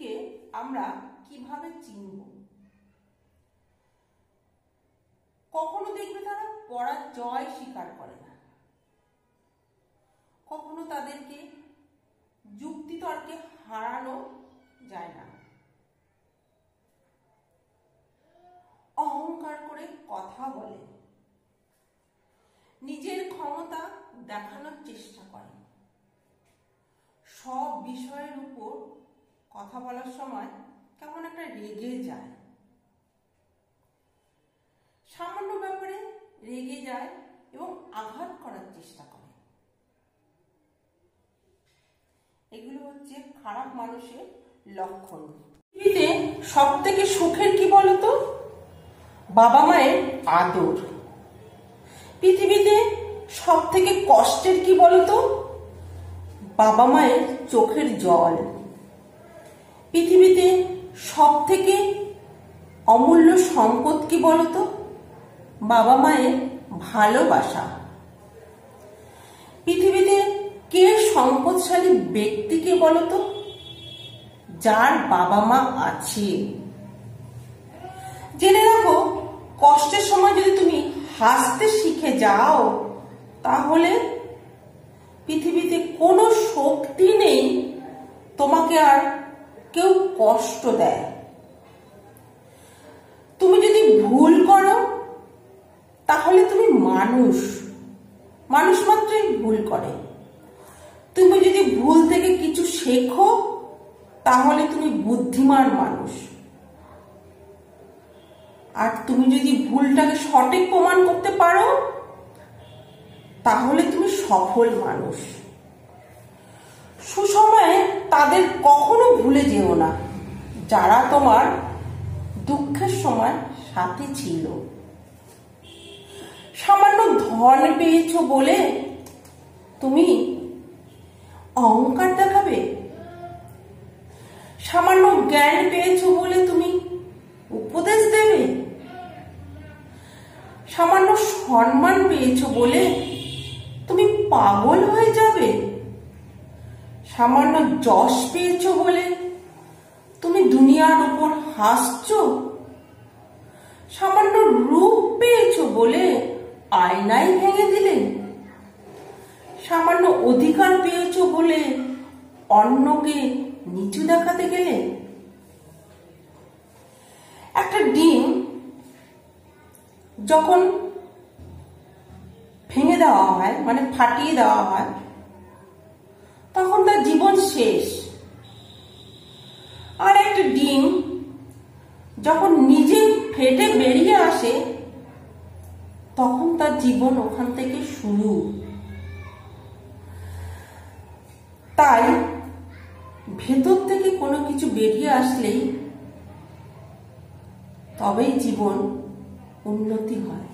ব্যক্তিকে আমরা কিভাবে চিনব? কখনো দেখবে তারা পরাজয় স্বীকার করে না, কখনো তাদেরকে যুক্তিতর্কে হারানো যায় না, অহংকার করে কথা বলে, নিজের ক্ষমতা দেখানোর চেষ্টা করে, সব বিষয়ের উপর কথা বলার সময় কেমন একটা রেগে যায়, সামান্য ব্যাপারে রেগে যায় এবং আঘাত করার চেষ্টা করে। এগুলো হচ্ছে খারাপ মানুষের লক্ষণ। পৃথিবীতে সব থেকে সুখের কি বলতো? বাবা মায়ের আদর। পৃথিবীতে সব থেকে কষ্টের কি বলতো? বাবা মায়ের চোখের জল। পৃথিবীতে সব থেকে অমূল্য সম্পদ কি বলতো? বাবা মায়ের ভালোবাসা। পৃথিবীতে কে সম্পদশালী ব্যক্তি কে বলতো? যার বাবা মা আছে। জেনে রাখো, কষ্টের সময় যদি তুমি হাসতে শিখে যাও, তাহলে পৃথিবীতে কোনো শক্তি নেই তোমাকে আর কেউ কষ্ট দেয়। তুমি যদি ভুল করো, তাহলে তুমি মানুষ, মানুষ মাত্রই ভুল করে। তুমি যদি ভুল থেকে কিছু শেখো, তাহলে তুমি বুদ্ধিমান মানুষ। আর তুমি যদি ভুলটাকে সঠিক প্রমাণ করতে পারো, তাহলে তুমি সফল মানুষ। সুসময়ে তাদের কখনো ভুলে যেও না, যারা তোমার দুঃখের সময় সাথে ছিল। সামান্য ধন পেয়েছো বলে তুমি অহংকার দেখাবে? সামান্য জ্ঞান পেয়েছো বলে তুমি উপদেশ দেবে? সামান্য সম্মান পেয়েছো বলে তুমি পাগল হয়ে যাবে? সামান্য যশ পেয়েছো বলে তুমি দুনিয়ার উপর হাসছো? সামান্য রূপ পেয়েছো বলে আয়নায় ভেঙে দিলে? সামান্য অধিকার পেয়েছো বলে অন্যকে নিচু দেখাতে গেলে? একটা ডিম যখন ভেঙে দেওয়া হয়, মানে ফাটিয়ে দেওয়া হয়, তখন তার জীবন শেষ। আর একটা ডিম যখন নিজে ফেটে বেরিয়ে আসে, তখন তার জীবন ওখান থেকে শুরু। তাই ভেতর থেকে কোনো কিছু বেরিয়ে আসলেই তবেই জীবন উন্নতি হয়।